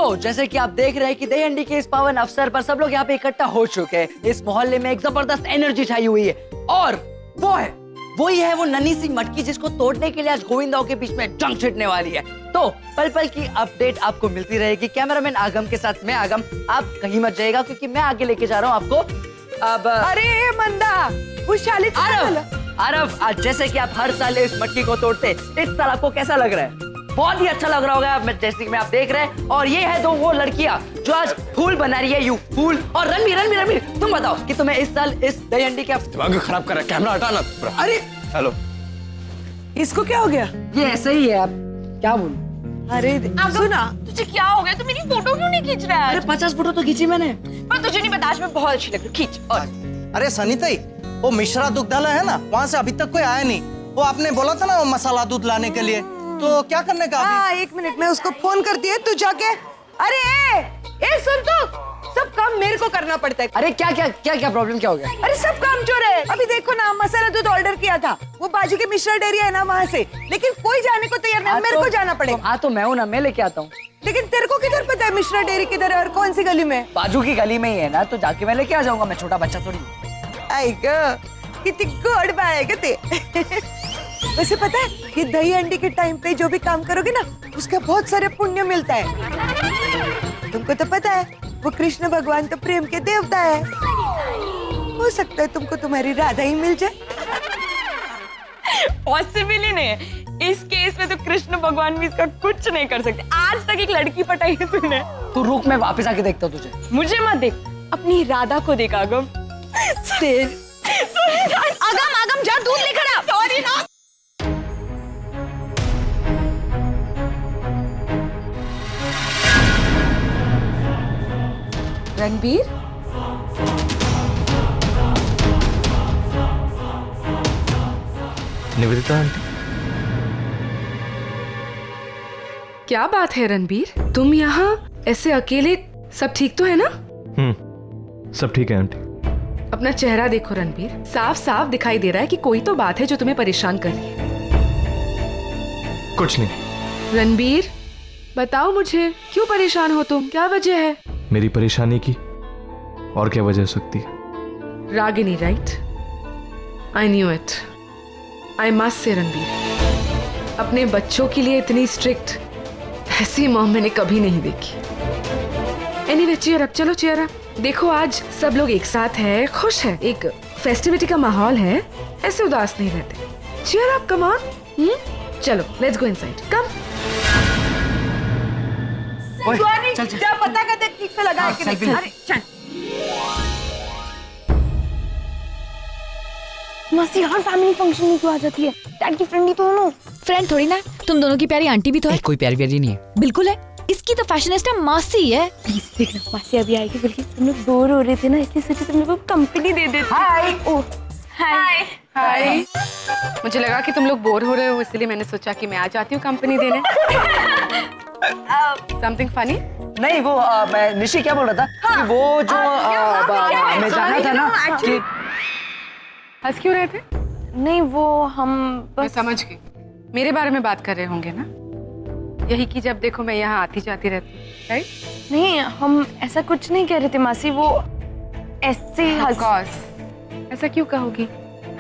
तो जैसे कि आप देख रहे हैं कि दही हंडी के इस पावन अवसर पर सब लोग यहाँ पे इकट्ठा हो चुके हैं। इस मोहल्ले में एक जबरदस्त एनर्जी छाई हुई है और वही है वो नन्ही सी मटकी जिसको तोड़ने के लिए आज गोविंदाओं के बीच में जंग छिड़ने वाली है। तो पल पल की अपडेट आपको मिलती रहेगी। कैमरामैन आगम के साथ मैं आगम, आप कहीं मत जाइएगा क्योंकि मैं आगे लेके जा रहा हूँ आपको। अब अरे मंदा, वो शाली आरव, आज जैसे कि आप हर साल इस मटकी को तोड़ते, इस साल आपको कैसा लग रहा है? बहुत ही अच्छा लग रहा होगा जैसे कि आप देख रहे हैं। और ये है वो लड़कियां जो आज फूल बना रही है, यू फूल। और रणबीर तुम बताओ कि तुम्हें इस साल इस दही हंडी के दिमाग खराब कर रहा है, कैमरा हटाना। अरे हेलो, इसको क्या हो गया? ये ऐसे ही है, आप क्या बोलूं? अरे सुना, तुझे क्या हो गया? तू मेरी फोटो क्यों नहीं खींच रहा है? अरे 50 फोटो तो खींची मैंने। पर तुझे नहीं पता, आज मैं बहुत अच्छी लग रही हूँ। खींच। और अरे सनीताई, वो मिश्रा दुग्धालय है ना, वहाँ से अभी तक कोई आया नहीं। वो आपने बोला था ना वो मसाला दूध लाने के लिए, तो क्या करने का अभी? हाँ, 1 मिनट में उसको फोन करती है, तू जाके। अरे ए सुन, तो सब काम मेरे को करना पड़ता है। अरे क्या प्रॉब्लम क्या हो गया? अरे सब काम चोर है। अभी देखो ना, मसाला दूध ऑर्डर किया था, वो बाजू के मिश्रा डेयरी है ना वहाँ से, लेकिन कोई जाने को तैयार नहीं। मेरे को जाना पड़ेगा। हाँ तो मैं हूँ ना, मैं लेके आता हूँ। लेकिन तेरे को किधर पता है मिश्रा डेयरी किधर है और कौन सी गली में? बाजू की गली में ही है ना, तो जाके मैं लेके आ जाऊंगा। मैं छोटा बच्चा थोड़ी हूँ। आएगा, कितनी गोड़ बाएगा ते। वैसे पता है, ये दही हंडी के टाइम पे जो भी काम करोगे ना, उसका बहुत सारे पुण्य मिलता है। तुमको तो पता है, वो कृष्ण भगवान तो प्रेम के देवता है। हो सकता है तुमको तुम्हारी राधा ही मिल जाए। पॉसिबल ही नहीं है। इस केस में तो कृष्ण भगवान भी इसका कुछ नहीं कर सकते। आज तक एक लड़की पटाई है तूने। तू रुक, मैं वापस आके देखता हूँ तुझे। मुझे मत देख, अपनी राधा को देख। आगम आगम जा दूध लेकर आ। सॉरी ना। रणबीर, निवेदिता आंटी, क्या बात है रणबीर, तुम यहाँ ऐसे अकेले? सब ठीक तो है ना? सब ठीक है आंटी। अपना चेहरा देखो रणबीर, साफ साफ दिखाई दे रहा है कि कोई तो बात है जो तुम्हें परेशान कर रही है। कुछ नहीं। रणबीर बताओ मुझे, क्यों परेशान हो तुम? क्या वजह है? मेरी परेशानी की और क्या वजह हो सकती है? Ragini, right? I knew it. I must say Ranbir, अपने बच्चों के लिए इतनी स्ट्रिक्ट ऐसी मॉम मैंने कभी नहीं देखी। एनीवे, चीयर अप, चलो चीयर अप। देखो आज सब लोग एक साथ है, खुश है, एक फेस्टिविटी का माहौल है, ऐसे उदास नहीं रहते। Cheer up, come on. चलो लेट्स गो इनसाइड, कम। क्या पता का देख ठीक से लगा है कि नहीं? अरे चल। मासी हर फैमिली फंक्शन में क्यों आ जाती है? डैड की फ्रेंड ही तो हो। फ्रेंड थोड़ी ना, तुम दोनों की प्यारी आंटी भी तो है। कोई प्यारी प्यारी नहीं है। बिल्कुल है, इसकी तो फैशनिस्टा मासी है। प्लीज देखना, मासी अभी आएगी। बल्कि तुम लोग बोर हो रहे थे ना, इसलिए सोचा तुम लोग को कंपनी दे देते। हाय। ओह हाय। हाय। मुझे लगा कि तुम लोग बोर हो रहे हो, इसलिए मैंने सोचा कि मैं आ जाती हूँ कंपनी देने। Something funny? नहीं, वो मैं निशी क्या बोल रहा था कि वो जो मैं जाना था ना कि हंस क्यों रहे थे? नहीं वो हम मैं समझ गई, मेरे बारे में बात कर रहे होंगे ना, यही कि जब देखो मैं यहाँ आती जाती रहती हूँ, राइट? नहीं, हम ऐसा कुछ नहीं कह रहे थे मासी, वो ऐसे Of course. ऐसा क्यों कहोगी?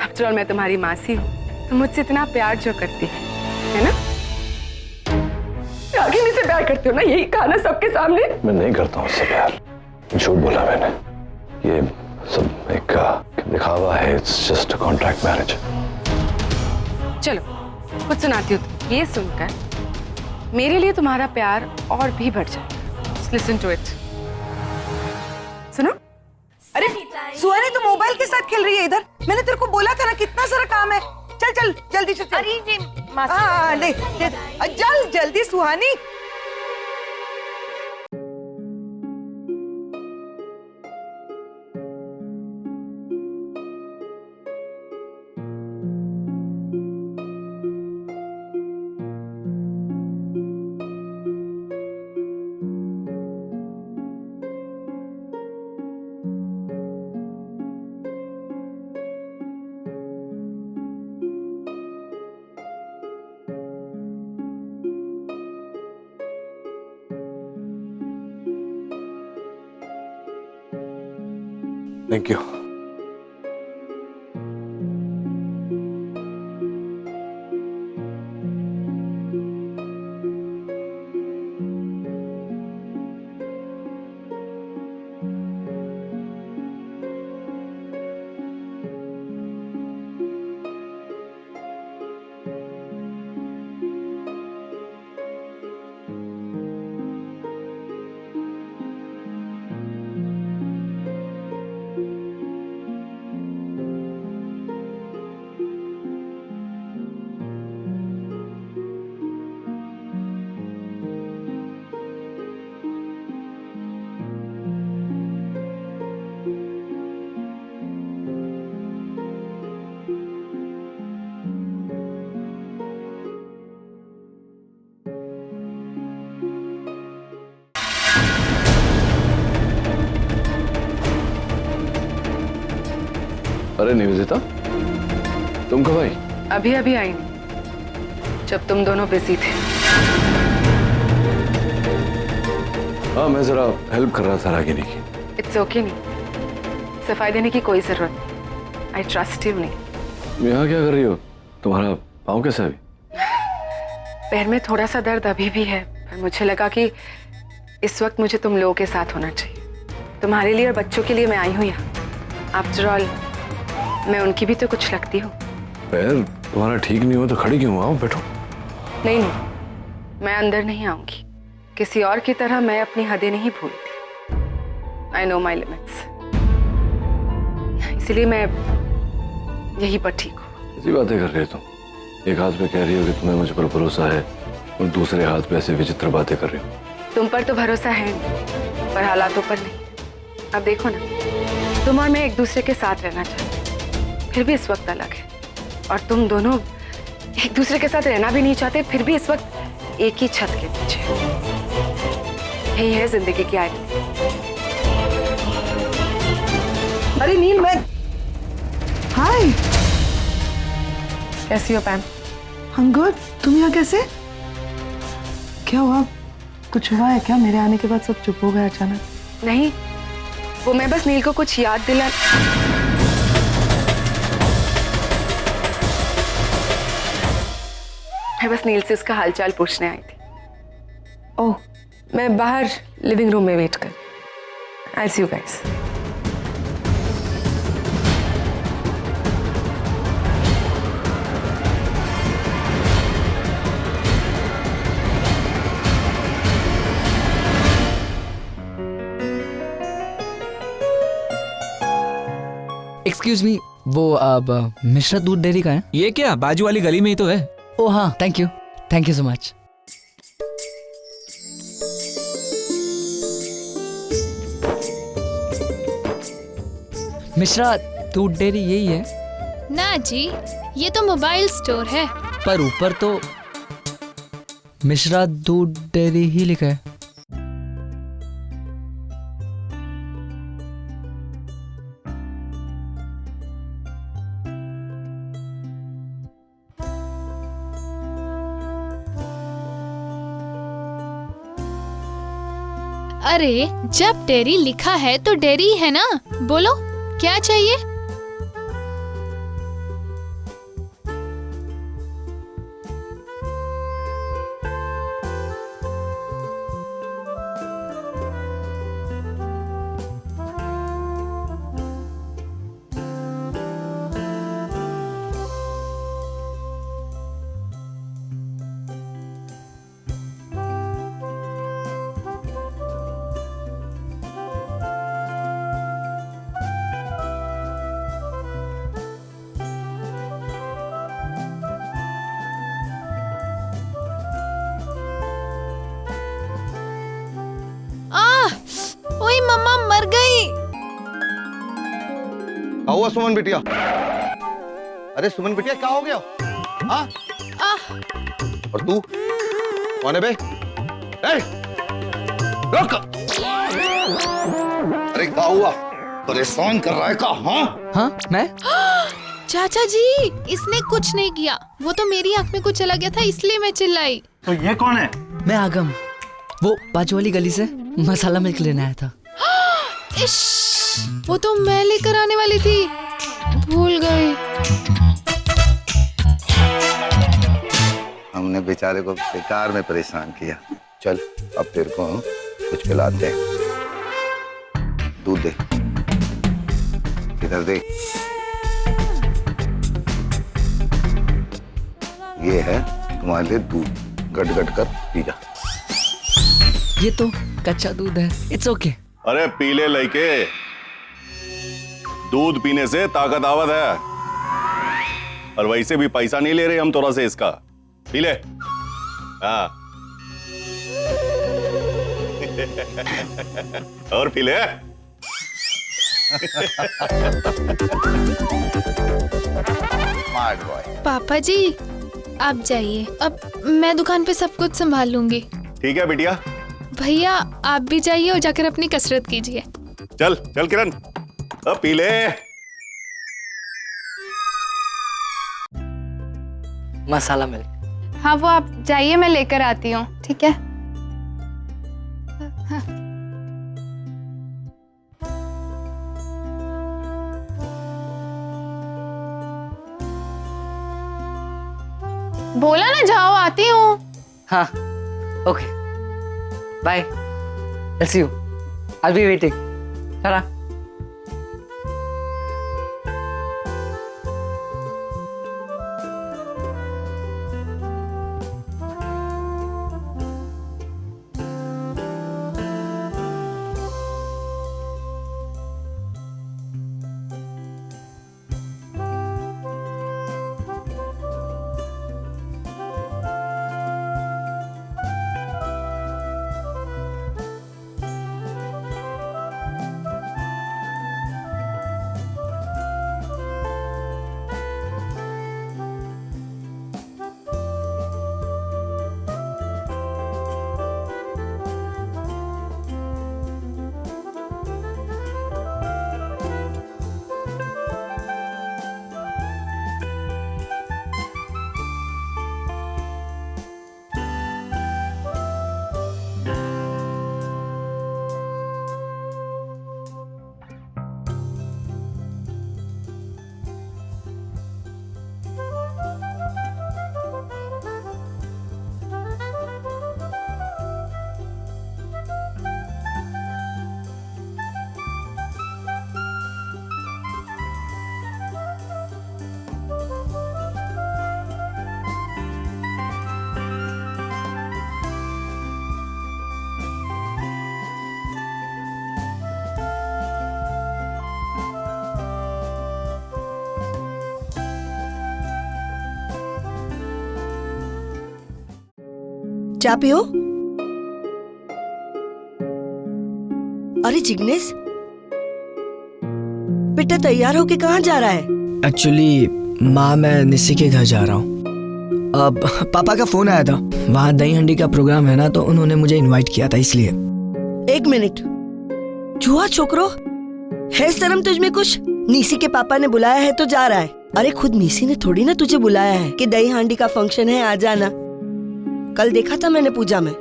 आफ्टर ऑल मैं तुम्हारी मासी हूँ, तुम मुझसे इतना प्यार जो करती है ना? रागिनी से प्यार करते हो ना, यही कहा ना सबके सामने। मैं नहीं करता हूँ उससे प्यार, झूठ बोला मैंने। ये सब एक दिखावा है, it's just a contract marriage. चलो कुछ सुनाती हूँ। ये सुनकर मेरे लिए तुम्हारा प्यार और भी बढ़ जाए। Just listen to it. सुनो। अरे सुहानी, तू मोबाइल के साथ खेल रही है इधर? मैंने तेरे को बोला था ना, कितना सारा काम है। चल चल जल्दी से चल। अरे हाँ ले चल जल्दी सुहानी। Thank you. अरे निवेदिता, तुम कब आई? अभी अभी आई नहीं, जब तुम दोनों बिजी थे। हाँ, मैं जरा हेल्प कर रहा था रागिनी की। इट्स ओके नहीं, सफाई देने की कोई जरूरत नहीं। आई ट्रस्ट यू नहीं। यहाँ क्या कर रही हो? तुम्हारा पाँव कैसा है अभी? पैर में थोड़ा सा दर्द अभी भी है, पर मुझे लगा कि इस वक्त मुझे तुम लोगों के साथ होना चाहिए। तुम्हारे लिए और बच्चों के लिए मैं आई हूँ यहाँ। आफ्टर ऑल मैं उनकी भी तो कुछ लगती हूँ। पैर तुम्हारा ठीक नहीं हो तो खड़ी क्यों? आओ बैठो। नहीं नहीं, मैं अंदर नहीं आऊंगी। किसी और की तरह मैं अपनी हदें नहीं भूलती। आई नो माई लिमिट्स, इसलिए मैं यहीं पर ठीक हूँ। ऐसी बातें कर रही हो तुम। एक हाथ में कह रही हो कि तुम्हें मुझ पर भरोसा है और दूसरे हाथ पे ऐसे विचित्र बातें कर रही हो। तुम पर तो भरोसा है, पर हालातों पर नहीं। अब देखो ना, तुम और मैं एक दूसरे के साथ रहना चाहते हैं, फिर भी इस वक्त अलग है। और तुम दोनों एक दूसरे के साथ रहना भी नहीं चाहते, फिर भी इस वक्त एक ही छत के नीचे। यही है जिंदगी की आयरनी। अरे नील, मैं हाय, कैसी हो पैम? I'm good। तुम यहाँ कैसे? क्या हुआ? कुछ हुआ है क्या? मेरे आने के बाद सब चुप हो गए अचानक। नहीं, वो मैं बस नील को कुछ याद दिला। मैं बस नील से उसका हालचाल पूछने आई थी। ओह, मैं बाहर लिविंग रूम में वेट कर। आई सी यू गाइस। एक्सक्यूज मी, वो अब मिश्रा दूध डेयरी का है? ये क्या, बाजू वाली गली में ही तो है। ओ हाँ, thank you so much. Mishra दूध डेयरी यही है? ना जी, ये तो मोबाइल स्टोर है। पर ऊपर तो मिश्रा दूध डेयरी ही लिखा है। अरे जब डेयरी लिखा है तो डेयरी है ना। बोलो क्या चाहिए? ओए मम्मा मर गई। क्या हुआ सुमन बिटिया? अरे सुमन बिटिया, क्या हो गया? हाँ? और तू कौन है बे? रुक! अरे क्या हुआ? परेशान कर रहा है का? हाँ, मैं? चाचा जी, इसने कुछ नहीं किया। वो तो मेरी आंख में कुछ चला गया था, इसलिए मैं चिल्लाई। तो ये कौन है? मैं आगम, वो बाजू वाली गली से मसाला मिल्क लेने आया था। इश, वो तो मैं लेकर आने वाली थी, भूल गई। हमने बेचारे को बेकार में परेशान किया। चल अब तेरे को कुछ पिलाते हैं। दूध दे, इधर दे। ये है तुम्हारे लिए दूध, गट गट कर पी जा। ये तो कच्चा दूध है, इट्स ओके। अरे पीले लइके, दूध पीने से ताकत आवत है, और वैसे भी पैसा नहीं ले रहे हम तोरा से इसका। पी ले। हाँ और पी ले। Smart boy. पापा जी आप जाइए, अब मैं दुकान पे सब कुछ संभाल लूंगी। ठीक है बिटिया। भैया आप भी जाइए और जाकर अपनी कसरत कीजिए। चल चल किरण, अब पी ले। मसाला मिल्क। हाँ वो आप जाइए, मैं लेकर आती हूँ, ठीक है। बोला ना जाओ, आती हूँ। हाँ okay bye, I'll see you. I'll be waiting. चला। चाय पियो। अरे जिग्नेश, बेटा तैयार होके कहाँ जा रहा है? एक्चुअली माँ मैं निसी के घर जा रहा हूँ। अब पापा का फोन आया था, वहाँ दही हंडी का प्रोग्राम है ना, तो उन्होंने मुझे इनवाइट किया था इसलिए। एक मिनट, जुआ छोकरो, है शर्म तुझ में कुछ? निसी के पापा ने बुलाया है तो जा रहा है। अरे खुद निसी ने थोड़ी ना तुझे बुलाया है कि दही हांडी का फंक्शन है, आ जाना। कल देखा था मैंने पूजा में,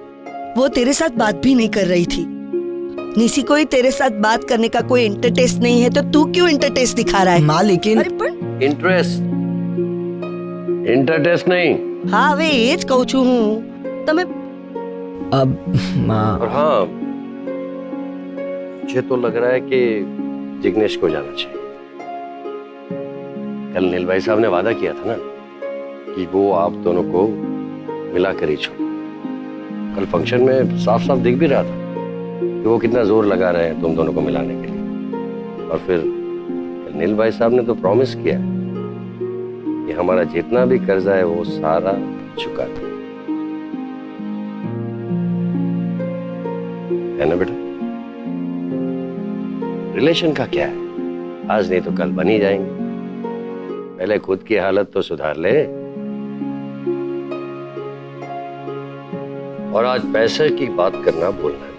वो तेरे साथ बात भी नहीं कर रही थी। निसी को ही तेरे साथ बात करने का कोई इंटरेस्ट नहीं है, तो तू क्यों इंटरेस्ट दिखा रहा है? माँ लेकिन इंटरेस्ट नहीं। हाँ वे एज कहूँ छू हूँ तमे। अब माँ, और हाँ मुझे तो लग रहा है कि जिग्नेश को जाना चाहिए। कल नील भाई साहब ने वादा किया था ना कि वो आप दोनों को मिला कर ही छोड़। कल फंक्शन में साफ साफ दिख भी रहा था कि वो कितना जोर लगा रहे हैं तुम दोनों को मिलाने के लिए। और फिर नील भाई साहब ने तो प्रॉमिस किया कि हमारा जितना भी कर्जा है वो सारा चुका दे, है ना बेटा? रिलेशन का क्या है, आज नहीं तो कल बन ही जाएंगे। पहले खुद की हालत तो सुधार ले। और आज पैसे की बात करना भूलना नहीं।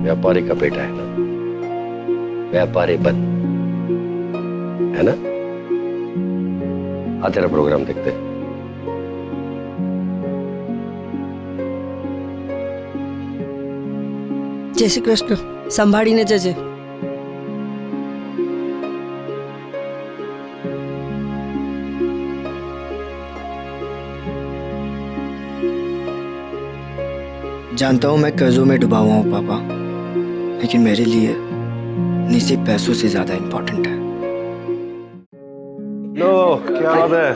व्यापारी का बेटा है ना, व्यापारी बन, है ना? आ तेरा प्रोग्राम देखते हैं। जय श्री कृष्ण संभाळीने जजे। जानता हूँ मैं कर्जों में डूबा हुआ हूँ पापा, लेकिन मेरे लिए निसी पैसों से ज्यादा इम्पोर्टेंट है। लो क्या बात है,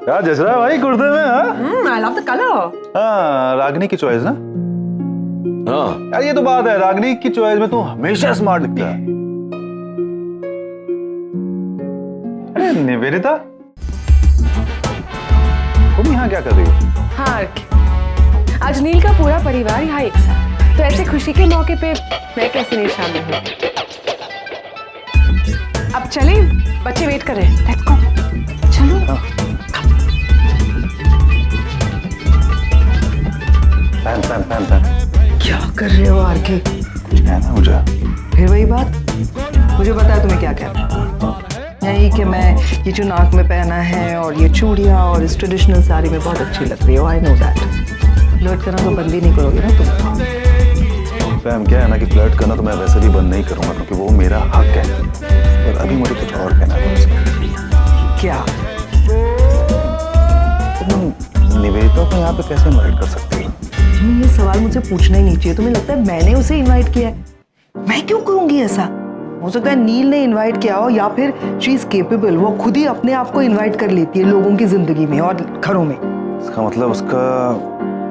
क्या जच रहा है भाई कुर्ते में? हाँ आई लव द कलर। हाँ, रागनी की चॉइस ना? हाँ यार, ये तो बात है, रागनी की चॉइस में तू हमेशा स्मार्ट दिखता है। अरे निवेदिता, तुम यहाँ क्या कर रही हो? हाँ आज नील का पूरा परिवार यहाँ एक साथ, तो ऐसे खुशी के मौके पे मैं कैसे नहीं शामिल हूँ। अब चले, बच्चे वेट कर रहे हैं। लेट्स गो, चलो। पहन। क्या कर रहे हो आरके? कुछ कहना मुझे? फिर वही बात, मुझे पता है तुम्हें क्या कहना है। यही कि मैं ये जो नाक में पहना है और ये चूड़ियाँ और इस ट्रेडिशनल साड़ी में बहुत अच्छी लग रही हो। I know that. फ्लर्ट करना तो बंद ही नहीं करोगे ना तुम? फैम क्या है ना कि फ्लर्ट करना तो मैं वैसे भी बंद नहीं करूंगा, क्योंकि वो मेरा हक है। और अभी मुझे कुछ और कहना है तुमसे। क्या? तुम निवेदिता को यहाँ पे कैसे इनवाइट कर सकती हो? तुम्हें ये सवाल मुझसे पूछना ही नहीं चाहिए। तुम्हें लगता है मैंने उसे इनवाइट किया है? मैं क्यों करूंगी ऐसा? हो सकता है नील ने इनवाइट किया हो, या फिर शी इज केपेबल, वो खुद ही अपने आप को इनवाइट कर लेती है लोगों की जिंदगी में और घरों में। इसका मतलब उसका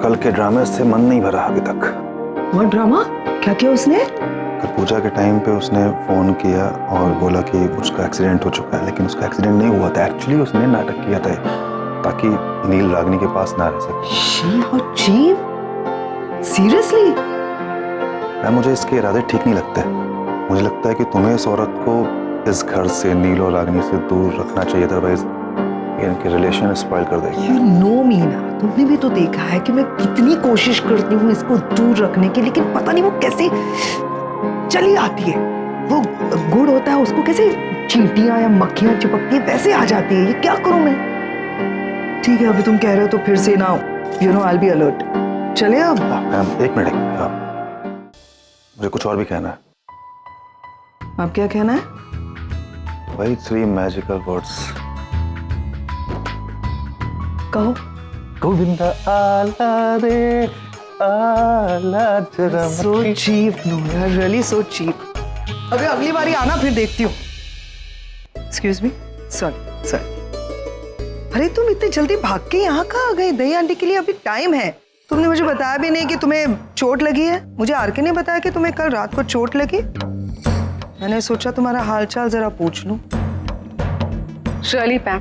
कल के ड्रामे से मन नहीं भरा अभी तक। वो ड्रामा क्या किया उसने? कल पूजा के टाइम पे उसने फोन किया और बोला कि उसका एक्सीडेंट हो चुका है, लेकिन उसका एक्सीडेंट नहीं हुआ था। एक्चुअली उसने नाटक किया था ताकि नील रागनी के पास ना रह सके। सीरियसली? मुझे इसके इरादे ठीक नहीं लगते। मुझे लगता है कि तुम्हें इस औरत को इस घर से, नील और रागनी से दूर रखना चाहिए, अदरवाइज इनके रिलेशन स्पॉइल कर देगी। You know me ना, तुमने भी तो देखा है कि मैं कितनी कोशिश करती हूँ इसको दूर रखने की, लेकिन पता नहीं वो कैसे चली आती है। वो गुड़ होता है, उसको कैसे चींटियां या मक्खियां चिपकती है वैसे आ जाती है। ये क्या करूं मैं? ठीक है, अभी तुम कह रहे हो तो फिर से ना, you know, I will be alert. चले अब? एक मिनट, मुझे कुछ और भी कहना है। अब क्या कहना है? वही 3 मैजिकल वर्ड्स। कहो। गोविंदा आला रे आला जरा। So cheap, Noora, really so cheap. अबे अगली बारी आना, फिर देखती हूँ। Excuse me, sorry. अरे तुम इतनी जल्दी भाग के यहाँ कहाँ आ गई? दही आंटी के लिए अभी टाइम है। तुमने मुझे बताया भी नहीं कि तुम्हें चोट लगी है। मुझे आरके ने बताया कि तुम्हें कल रात को चोट लगी। मैंने सोचा तुम्हारा हालचाल जरा पूछ लूं। शर्ली पैम,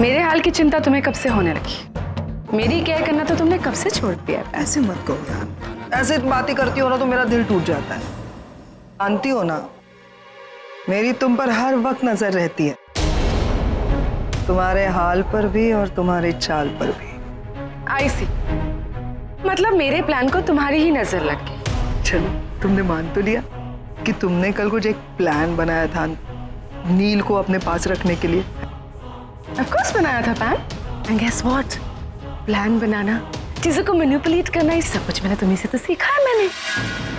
मेरे हाल की चिंता तुम्हें कब से होने लगी? मेरी केयर करना तो तुमने कब से छोड़ दिया? ऐसे मत कहो यार, ऐसे बातें करती हो ना तो मेरा दिल टूट जाता है। जानती हो ना, मेरी तुम पर हर वक्त नजर रहती है, तुम्हारे हाल पर भी और तुम्हारे चाल पर भी। आई सी, मतलब मेरे प्लान को तुम्हारी ही नजर लग गई। चलो, तुमने मान तो लिया कि तुमने कल कुछ एक प्लान बनाया था नील को अपने पास रखने के लिए। Of course बनाया था पैम। And guess what? प्लान बनाना, चीजों को मैनिपुलेट करना, ये सब कुछ मैंने तुम्हीं से तो सीखा है मैंने।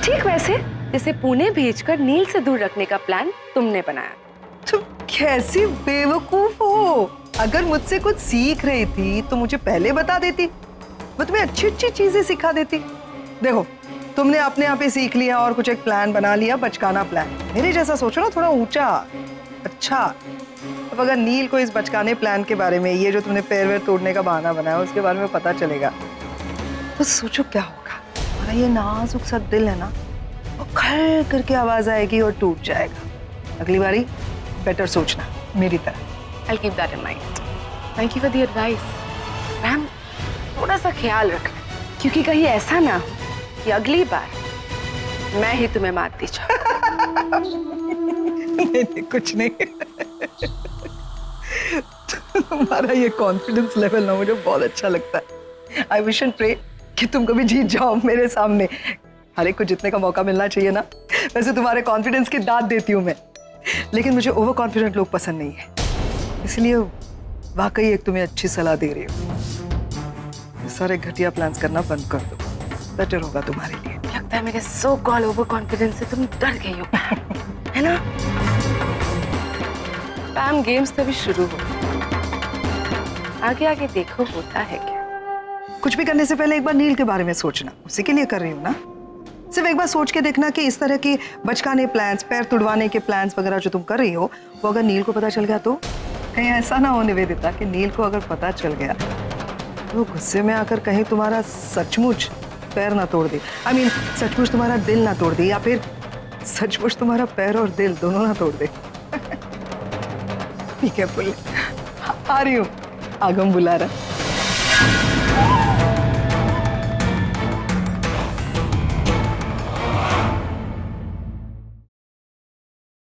ठीक वैसे जैसे पुणे भेजकर नील से दूर रखने का प्लान तुमने बनाया। तुम कैसी बेवकूफ हो? अगर मुझसे कुछ सीख रही थी तो मुझे पहले बता देती, मैं तुम्हें अच्छी अच्छी चीजें सिखा देती। देखो, तुमने अपने आप ही सीख लिया और कुछ एक प्लान बना लिया, बचकाना प्लान। मेरे जैसा सोचो ना, थोड़ा ऊंचा। अच्छा, अब अगर नील को इस बचकाने प्लान के बारे में, ये जो तुमने पैर वैर तोड़ने का बहाना बनाया, उसके बारे में पता चलेगा तो सोचो क्या होगा। हमारा ये नाजुक सा दिल है ना, वो खड़ करके आवाज आएगी और टूट जाएगा। अगली बारी बेटर सोचना मेरी तरह। I'll keep that in mind. Thank you for the advice. Ma'am, थोड़ा सा ख्याल रखना, क्योंकि कहीं ऐसा ना हो कि अगली बार मैं ही तुम्हें मात दी जाऊं। नहीं, कुछ नहीं। तुम्हारा ये कॉन्फिडेंस लेवल ना मुझे बहुत अच्छा लगता है। आई विश एंड प्रे कि तुम कभी जीत जाओ मेरे सामने। हर एक को जीतने का मौका मिलना चाहिए ना। वैसे तुम्हारे कॉन्फिडेंस की दाद देती हूँ मैं, लेकिन मुझे ओवर कॉन्फिडेंट लोग पसंद नहीं है। इसलिए वाकई एक तुम्हें अच्छी सलाह दे रही हूँ, सारे घटिया प्लान्स करना बंद कर दो। बेटर होगा तुम्हारे लिए। लगता है मेरे सो कॉल ओवर कॉन्फिडेंस से तुम डर गई हो है ना? पैम, गेम्स तभी शुरू हो, आगे आगे देखो होता है क्या। कुछ भी करने से पहले एक बार नील के बारे में सोचना, उसी के लिए कर रही हूँ ना। सिर्फ एक बार सोच के देखना कि इस तरह के बचकाने प्लान्स, पैर तुड़वाने के प्लान्स वगैरह जो तुम कर रही हो, वो अगर नील को पता चल गया तो कहीं ऐसा ना हो निवेदिता कि नील को अगर पता चल गया तो गुस्से में आकर कहीं तुम्हारा सचमुच पैर ना तोड़ दे। I mean, सचमुच तुम्हारा दिल ना तोड़ दे, या फिर सचमुच तुम्हारा पैर और दिल दोनों ना तोड़ दे। ठीक है पुल, आ रही हूँ, आगम बुला रहा।